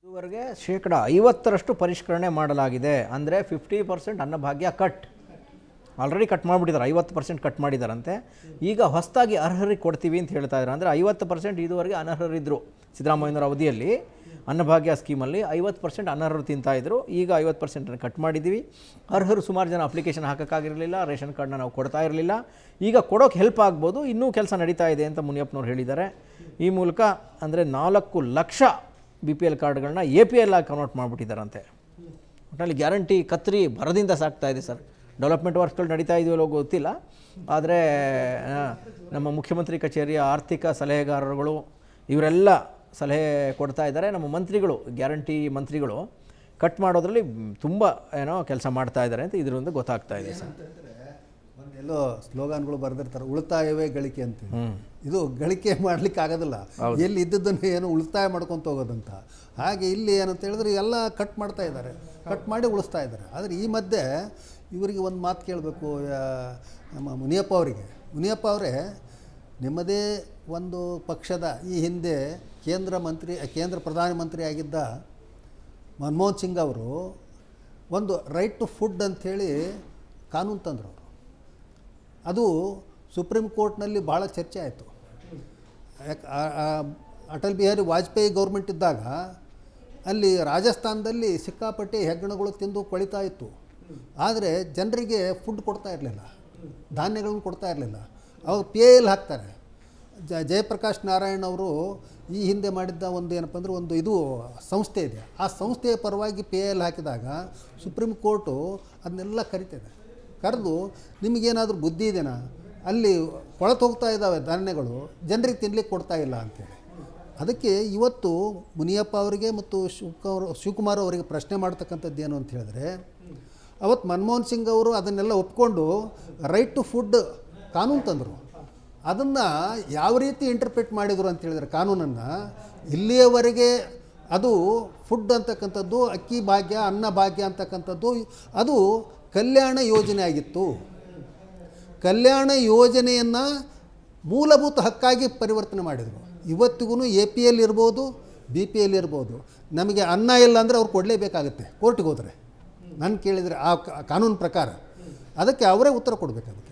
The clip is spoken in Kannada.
ಇದುವರೆಗೆ 50% ಪರಿಷ್ಕರಣೆ ಮಾಡಲಾಗಿದೆ. ಅಂದರೆ 50% ಅನ್ನಭಾಗ್ಯ ಕಟ್ ಆಲ್ರೆಡಿ ಕಟ್ ಮಾಡಿಬಿಟ್ಟಿದ್ದಾರೆ, 50% ಕಟ್ ಮಾಡಿದಾರಂತೆ. ಈಗ ಹೊಸದಾಗಿ ಅರ್ಹರಿಗೆ ಕೊಡ್ತೀವಿ ಅಂತ ಹೇಳ್ತಾ ಇದ್ದಾರೆ. ಅಂದರೆ 50% ಇದುವರೆಗೆ ಅನರ್ಹರಿದ್ದರು. ಸಿದ್ದರಾಮಯ್ಯನವರ ಅವಧಿಯಲ್ಲಿ ಅನ್ನಭಾಗ್ಯ ಸ್ಕೀಮಲ್ಲಿ 50% ಅನರ್ಹರು ತಿಂತಾಯಿದ್ರು. ಈಗ 50% ಕಟ್ ಮಾಡಿದ್ದೀವಿ. ಅರ್ಹರು ಸುಮಾರು ಜನ ಅಪ್ಲಿಕೇಶನ್ ಹಾಕೋಕ್ಕಾಗಿರಲಿಲ್ಲ, ರೇಷನ್ ಕಾರ್ಡ್ನ ನಾವು ಕೊಡ್ತಾ ಇರಲಿಲ್ಲ. ಈಗ ಕೊಡೋಕ್ಕೆ ಹೆಲ್ಪ್ ಆಗ್ಬೋದು, ಇನ್ನೂ ಕೆಲಸ ನಡೀತಾ ಇದೆ ಅಂತ ಮುನಿಯಪ್ಪನವ್ರು ಹೇಳಿದ್ದಾರೆ. ಈ ಮೂಲಕ ಅಂದರೆ 4 ಲಕ್ಷ BPL ಕಾರ್ಡ್ಗಳನ್ನ APL ಆಗಿ ಕನ್ವರ್ಟ್ ಮಾಡಿಬಿಟ್ಟಿದ್ದಾರಂತೆ. ಒಟ್ಟಿನಲ್ಲಿ ಗ್ಯಾರಂಟಿ ಕತ್ರಿ ಭರದಿಂದ ಸಾಕ್ತಾ ಇದೆ ಸರ್. ಡೆವಲಪ್ಮೆಂಟ್ ವರ್ಕ್ಸ್ಗಳು ನಡೀತಾ ಇದೆಯೋ ಗೊತ್ತಿಲ್ಲ, ಆದರೆ ನಮ್ಮ ಮುಖ್ಯಮಂತ್ರಿ ಕಚೇರಿಯ ಆರ್ಥಿಕ ಸಲಹೆಗಾರರುಗಳು ಇವರೆಲ್ಲ ಸಲಹೆ ಕೊಡ್ತಾ ಇದ್ದಾರೆ. ನಮ್ಮ ಮಂತ್ರಿಗಳು, ಗ್ಯಾರಂಟಿ ಮಂತ್ರಿಗಳು ಕಟ್ ಮಾಡೋದ್ರಲ್ಲಿ ತುಂಬ ಕೆಲಸ ಮಾಡ್ತಾ ಇದ್ದಾರೆ ಅಂತ ಇದರಿಂದ ಗೊತ್ತಾಗ್ತಾ ಇದೆ ಸರ್. ಒಂದೆಲ್ಲೋ ಸ್ಲೋಗಾನ್ಗಳು ಬರೆದಿರ್ತಾರೆ, ಉಳಿತಾಯವೇ ಗಳಿಕೆ ಅಂತ. ಇದು ಗಳಿಕೆ ಮಾಡಲಿಕ್ಕೆ ಆಗೋದಿಲ್ಲ, ಎಲ್ಲಿ ಇದ್ದದ್ದನ್ನು ಏನು ಉಳಿತಾಯ ಮಾಡ್ಕೊತ ಹೋಗೋದಂತ. ಹಾಗೆ ಇಲ್ಲಿ ಏನಂತ ಹೇಳಿದ್ರೆ ಎಲ್ಲ ಕಟ್ ಮಾಡ್ತಾ ಇದ್ದಾರೆ, ಕಟ್ ಮಾಡಿ ಉಳಿಸ್ತಾ ಇದ್ದಾರೆ. ಆದರೆ ಈ ಮಧ್ಯೆ ಇವರಿಗೆ ಒಂದು ಮಾತು ಕೇಳಬೇಕು, ನಮ್ಮ ಮುನಿಯಪ್ಪ ಅವರಿಗೆ. ಮುನಿಯಪ್ಪ ಅವರೇ, ನಿಮ್ಮದೇ ಒಂದು ಪಕ್ಷದ ಈ ಹಿಂದೆ ಕೇಂದ್ರ ಪ್ರಧಾನಮಂತ್ರಿ ಆಗಿದ್ದ ಮನಮೋಹನ್ ಸಿಂಗ್ ಅವರು ಒಂದು ರೈಟ್ ಟು ಫುಡ್ ಅಂಥೇಳಿ ಕಾನೂನು ತಂದರು. ಅವರು ಅದು ಸುಪ್ರೀಂ ಕೋರ್ಟ್ನಲ್ಲಿ ಭಾಳ ಚರ್ಚೆ ಆಯಿತು. ಅಟಲ್ ಬಿಹಾರಿ ವಾಜಪೇಯಿ ಗೌರ್ಮೆಂಟ್ ಇದ್ದಾಗ ಅಲ್ಲಿ ರಾಜಸ್ಥಾನದಲ್ಲಿ ಸಿಕ್ಕಾಪಟ್ಟೆ ಹೆಗ್ಗಣಗಳು ತಿಂದು ಕೊಳಿತಾ ಇತ್ತು. ಆದರೆ ಜನರಿಗೆ ಫುಡ್ ಕೊಡ್ತಾ ಇರಲಿಲ್ಲ, ಧಾನ್ಯಗಳನ್ನು ಕೊಡ್ತಾ ಇರಲಿಲ್ಲ. ಅವಾಗ PIL ಹಾಕ್ತಾರೆ. ಜಯಪ್ರಕಾಶ್ ನಾರಾಯಣ್ ಅವರು ಈ ಹಿಂದೆ ಮಾಡಿದ್ದ ಒಂದು ಏನಪ್ಪ ಅಂದರೆ ಒಂದು ಇದು ಸಂಸ್ಥೆ ಇದೆ, ಆ ಸಂಸ್ಥೆಯ ಪರವಾಗಿ PIL ಹಾಕಿದಾಗ ಸುಪ್ರೀಂ ಕೋರ್ಟು ಅದನ್ನೆಲ್ಲ ಕರಿತಿದೆ. ಕರೆದು ನಿಮಗೇನಾದರೂ ಬುದ್ಧಿ ಇದೆನಾ, ಅಲ್ಲಿ ಕೊಳತು ಹೋಗ್ತಾ ಇದ್ದಾವೆ ಧಾನ್ಯಗಳು, ಜನರಿಗೆ ತಿನ್ಲಿಕ್ಕೆ ಕೊಡ್ತಾ ಇಲ್ಲ ಅಂತೇಳಿ. ಅದಕ್ಕೆ ಇವತ್ತು ಮುನಿಯಪ್ಪ ಅವರಿಗೆ ಮತ್ತು ಶಿವಕುಮಾರ್ ಅವರಿಗೆ ಪ್ರಶ್ನೆ ಮಾಡ್ತಕ್ಕಂಥದ್ದು ಏನು ಅಂತ ಹೇಳಿದ್ರೆ, ಅವತ್ತು ಮನಮೋಹನ್ ಸಿಂಗ್ ಅವರು ಅದನ್ನೆಲ್ಲ ಒಪ್ಕೊಂಡು ರೈಟ್ ಟು ಫುಡ್ ಕಾನೂನು ತಂದರು. ಅದನ್ನು ಯಾವ ರೀತಿ ಇಂಟರ್ಪ್ರಿಟ್ ಮಾಡಿದರು ಅಂತ ಹೇಳಿದರೆ, ಕಾನೂನನ್ನು ಇಲ್ಲಿಯವರೆಗೆ ಅದು ಫುಡ್ ಅಂತಕ್ಕಂಥದ್ದು, ಅಕ್ಕಿ ಭಾಗ್ಯ, ಅನ್ನ ಭಾಗ್ಯ ಅಂತಕ್ಕಂಥದ್ದು ಅದು ಕಲ್ಯಾಣ ಯೋಜನೆ ಆಗಿತ್ತು. ಕಲ್ಯಾಣ ಯೋಜನೆಯನ್ನು ಮೂಲಭೂತ ಹಕ್ಕಾಗಿ ಪರಿವರ್ತನೆ ಮಾಡಿದರು. ಇವತ್ತಿಗೂ APL ಇರ್ಬೋದು, BPL ಇರ್ಬೋದು, ನಮಗೆ ಅನ್ನ ಇಲ್ಲ ಅಂದರೆ ಅವ್ರು ಕೊಡಲೇಬೇಕಾಗುತ್ತೆ ಕೋರ್ಟಿಗೆ ಹೋದರೆ. ನಾನು ಕೇಳಿದರೆ ಆ ಕಾನೂನು ಪ್ರಕಾರ ಅದಕ್ಕೆ ಅವರೇ ಉತ್ತರ ಕೊಡಬೇಕಾಗುತ್ತೆ.